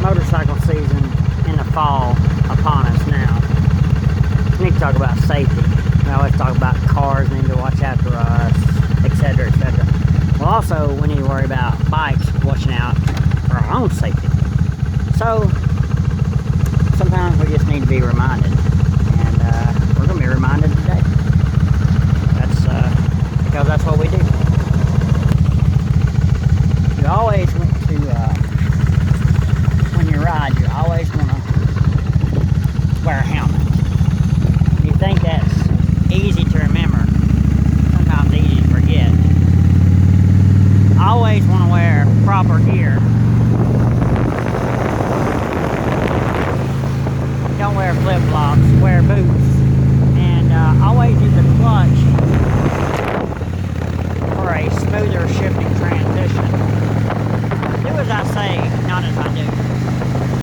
motorcycle season in the fall upon us now. We need to talk about safety. We always talk about cars need to watch after us, etc., etc. Well, also, we need to worry about bikes watching out for our own safety. So, sometimes we just need to be reminded. And we're going to be reminded today. Because that's what we do. You always want to, when you ride, you always want to wear a helmet. You think that's easy to remember, sometimes easy to forget. Always want to wear proper gear. Don't wear flip-flops, wear boots, and always use a clutch for a smoother shifting transition. Do as I say, not as I do.